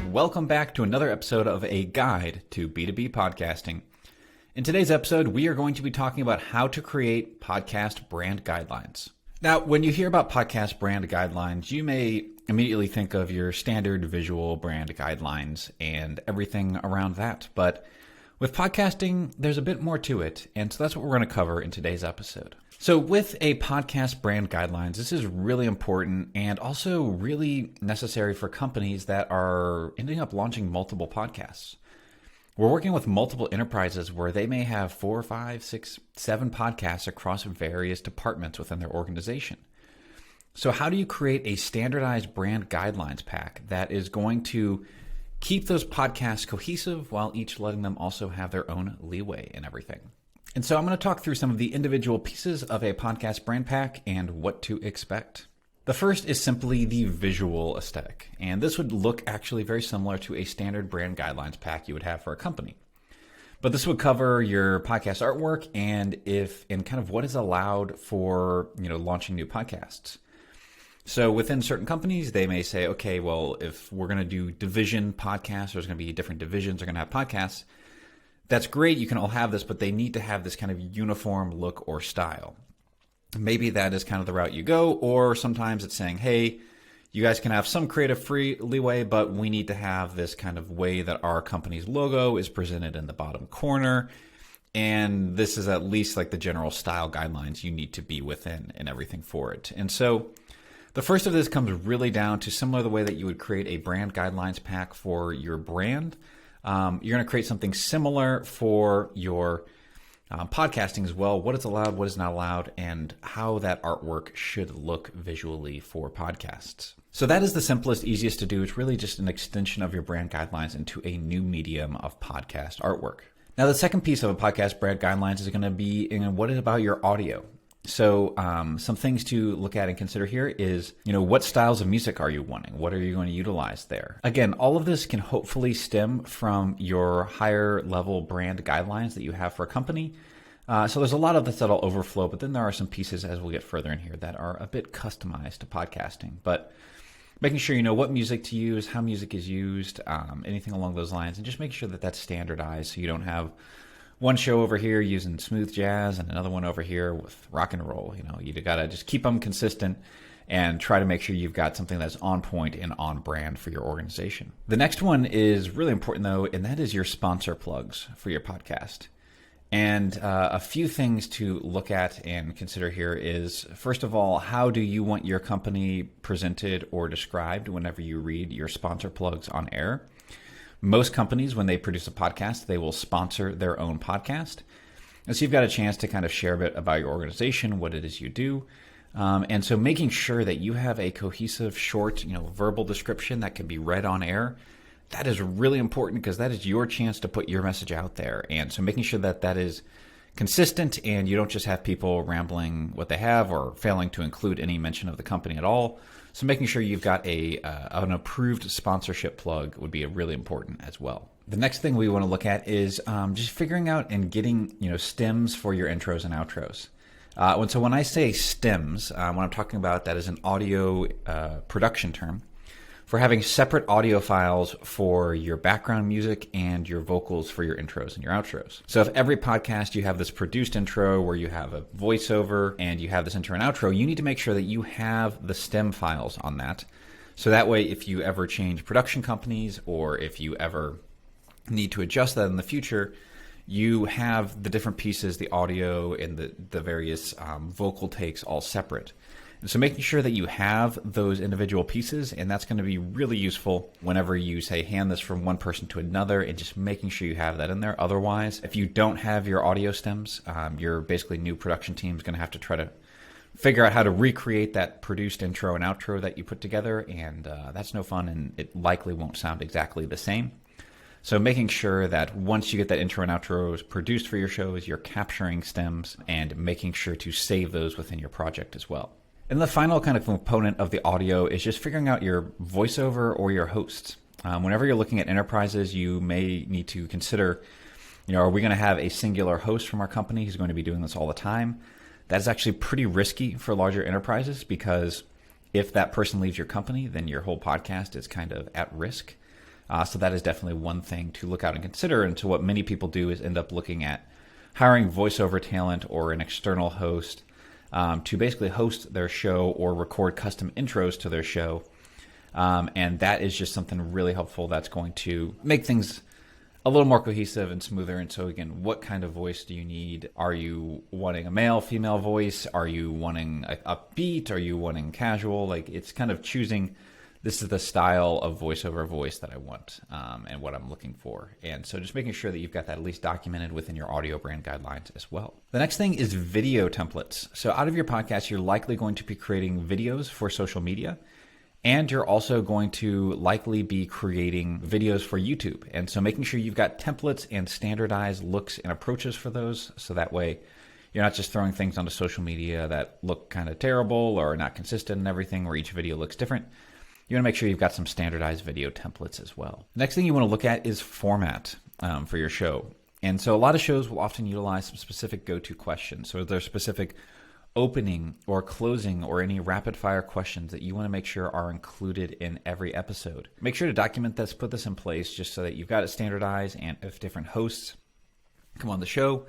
and welcome back to another episode of A Guide to B2B Podcasting. In today's episode, we are going to be talking about how to create podcast brand guidelines. Now, when you hear about podcast brand guidelines, you may immediately think of your standard visual brand guidelines and everything around that. But with podcasting, there's a bit more to it, and so that's what we're going to cover in today's episode. So with a podcast brand guidelines, this is really important and also really necessary for companies that are ending up launching multiple podcasts. We're working with multiple enterprises where they may have 4, 5, 6, 7 podcasts across various departments within their organization. So how do you create a standardized brand guidelines pack that is going to keep those podcasts cohesive while each letting them also have their own leeway and everything? And so I'm going to talk through some of the individual pieces of a podcast brand pack and what to expect. The first is simply the visual aesthetic. And this would look actually very similar to a standard brand guidelines pack you would have for a company. But this would cover your podcast artwork and kind of what is allowed for, launching new podcasts. So within certain companies, they may say, okay, well, if we're going to do division podcasts, there's going to be different divisions are going to have podcasts. That's great. You can all have this, but they need to have this kind of uniform look or style. Maybe that is kind of the route you go, or sometimes it's saying, hey, you guys can have some creative free leeway, but we need to have this kind of way that our company's logo is presented in the bottom corner. And this is at least like the general style guidelines you need to be within and everything for it. And so the first of this comes really down to similar to the way that you would create a brand guidelines pack for your brand. You're going to create something similar for your podcasting as well. What is allowed, what is not allowed, and how that artwork should look visually for podcasts. So that is the simplest, easiest to do. It's really just an extension of your brand guidelines into a new medium of podcast artwork. Now, the second piece of a podcast brand guidelines is going to be what is about your audio. So some things to look at and consider here is, what styles of music are you wanting? What are you going to utilize there? Again, all of this can hopefully stem from your higher level brand guidelines that you have for a company. So there's a lot of this that'll overflow, but then there are some pieces as we'll get further in here that are a bit customized to podcasting. But making sure you know what music to use, how music is used, anything along those lines, and just make sure that that's standardized so you don't have one show over here using smooth jazz and another one over here with rock and roll. You got to just keep them consistent and try to make sure you've got something that's on point and on brand for your organization. The next one is really important though, and that is your sponsor plugs for your podcast. And a few things to look at and consider here is, first of all, how do you want your company presented or described whenever you read your sponsor plugs on air? Most companies, when they produce a podcast, they will sponsor their own podcast. And so you've got a chance to kind of share a bit about your organization, what it is you do. And so making sure that you have a cohesive, short, verbal description that can be read on air, that is really important because that is your chance to put your message out there. And so making sure that that is consistent and you don't just have people rambling what they have or failing to include any mention of the company at all. So making sure you've got an approved sponsorship plug would be really important as well. The next thing we want to look at is just figuring out and getting stems for your intros and outros. So when I say stems, what I'm talking about, that is an audio production term for having separate audio files for your background music and your vocals for your intros and your outros. So if every podcast you have this produced intro where you have a voiceover and you have this intro and outro, you need to make sure that you have the stem files on that. So that way, if you ever change production companies or if you ever need to adjust that in the future, you have the different pieces, the audio and the various vocal takes all separate. And so making sure that you have those individual pieces, and that's going to be really useful whenever you say hand this from one person to another, and just making sure you have that in there. Otherwise, if you don't have your audio stems, your basically new production team is going to have to try to figure out how to recreate that produced intro and outro that you put together, and that's no fun, and it likely won't sound exactly the same. So making sure that once you get that intro and outros produced for your shows, you're capturing stems and making sure to save those within your project as well. And the final kind of component of the audio is just figuring out your voiceover or your hosts. Whenever you're looking at enterprises, you may need to consider, are we going to have a singular host from our company who's going to be doing this all the time? That is actually pretty risky for larger enterprises because if that person leaves your company, then your whole podcast is kind of at risk. So that is definitely one thing to look out and consider. And so what many people do is end up looking at hiring voiceover talent or an external host to basically host their show or record custom intros to their show. And that is just something really helpful that's going to make things a little more cohesive and smoother. And so again, what kind of voice do you need? Are you wanting a male, female voice? Are you wanting upbeat? Are you wanting casual? Like, it's kind of choosing, this is the style of voiceover voice that I want and what I'm looking for. And so just making sure that you've got that at least documented within your audio brand guidelines as well. The next thing is video templates. So out of your podcast, you're likely going to be creating videos for social media. And you're also going to likely be creating videos for YouTube. And so making sure you've got templates and standardized looks and approaches for those. So that way you're not just throwing things onto social media that look kind of terrible or not consistent and everything, where each video looks different. You want to make sure you've got some standardized video templates as well. Next thing you want to look at is format for your show. And so a lot of shows will often utilize some specific go-to questions. So there's specific opening or closing or any rapid fire questions that you want to make sure are included in every episode. Make sure to document this, put this in place just so that you've got it standardized, and if different hosts come on the show,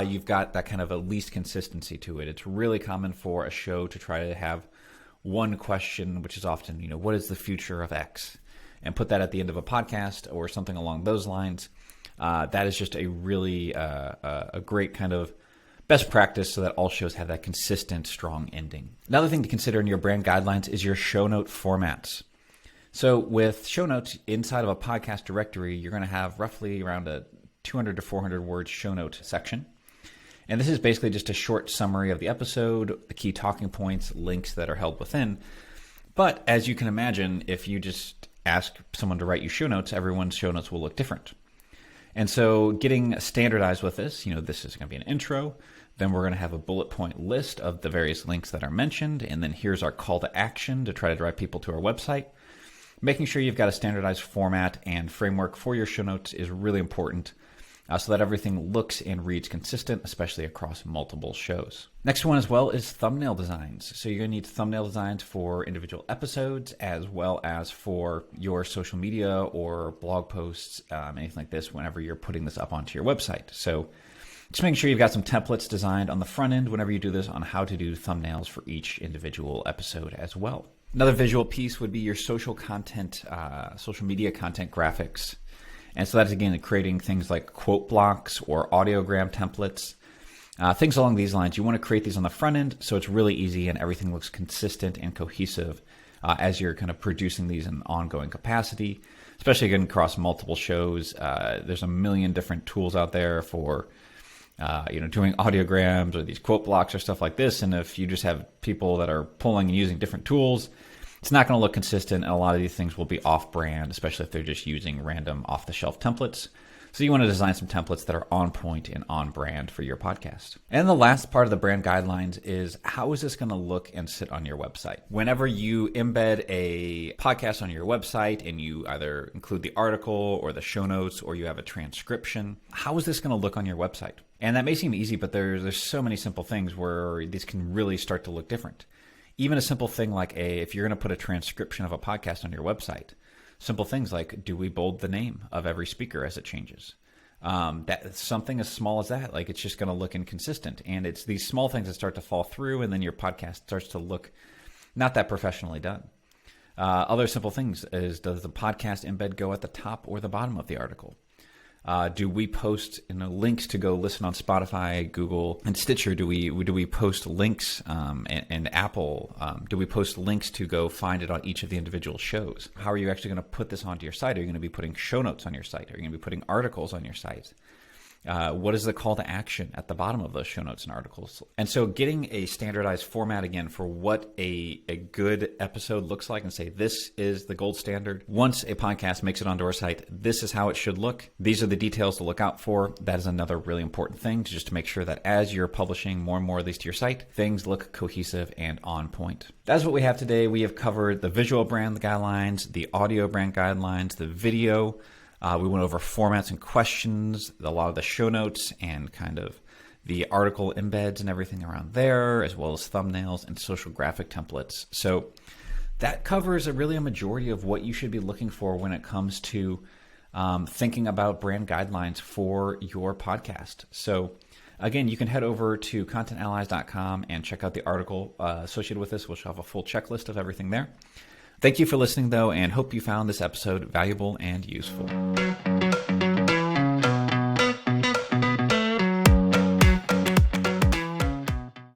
you've got that kind of at least consistency to it. It's really common for a show to try to have one question, which is often, what is the future of X? And put that at the end of a podcast or something along those lines. That is just a really a great kind of best practice so that all shows have that consistent, strong ending. Another thing to consider in your brand guidelines is your show note formats. So with show notes inside of a podcast directory, you're going to have roughly around a 200 to 400 word show note section. And this is basically just a short summary of the episode, the key talking points, links that are held within. But as you can imagine, if you just ask someone to write you show notes, everyone's show notes will look different. And so getting standardized with this, this is going to be an intro. Then we're going to have a bullet point list of the various links that are mentioned. And then here's our call to action to try to drive people to our website. Making sure you've got a standardized format and framework for your show notes is really important so that everything looks and reads consistent, especially across multiple shows. Next one as well is thumbnail designs. So you're going to need thumbnail designs for individual episodes as well as for your social media or blog posts, anything like this, whenever you're putting this up onto your website. So just making sure you've got some templates designed on the front end whenever you do this on how to do thumbnails for each individual episode as well. Another visual piece would be your social content, social media content graphics. And so that's, again, creating things like quote blocks or audiogram templates, things along these lines. You want to create these on the front end so it's really easy and everything looks consistent and cohesive as you're kind of producing these in ongoing capacity, especially again across multiple shows. There's a million different tools out there for doing audiograms or these quote blocks or stuff like this. And if you just have people that are pulling and using different tools, it's not going to look consistent, and a lot of these things will be off-brand, especially if they're just using random off-the-shelf templates. So you want to design some templates that are on point and on brand for your podcast. And the last part of the brand guidelines is, how is this going to look and sit on your website? Whenever you embed a podcast on your website and you either include the article or the show notes or you have a transcription, how is this going to look on your website? And that may seem easy, but there's so many simple things where these can really start to look different. Even a simple thing like if you're going to put a transcription of a podcast on your website, simple things like, do we bold the name of every speaker as it changes? That something as small as that, like it's just going to look inconsistent. And it's these small things that start to fall through, and then your podcast starts to look not that professionally done. Other simple things is, does the podcast embed go at the top or the bottom of the article? Do we post links to go listen on Spotify, Google, and Stitcher? Do we post links and Apple? Do we post links to go find it on each of the individual shows? How are you actually going to put this onto your site? Are you going to be putting show notes on your site? Are you going to be putting articles on your site? What is the call to action at the bottom of those show notes and articles? And so getting a standardized format again for what a good episode looks like, and say, this is the gold standard. Once a podcast makes it onto our site, this is how it should look. These are the details to look out for. That is another really important thing, just to make sure that as you're publishing more and more of these to your site, things look cohesive and on point. That's what we have today. We have covered the visual brand guidelines, the audio brand guidelines, the video. We went over formats and questions, a lot of the show notes and kind of the article embeds and everything around there, as well as thumbnails and social graphic templates. So that covers really a majority of what you should be looking for when it comes to thinking about brand guidelines for your podcast. So again, you can head over to contentallies.com and check out the article associated with this, which will have a full checklist of everything there. Thank you for listening, though, and hope you found this episode valuable and useful.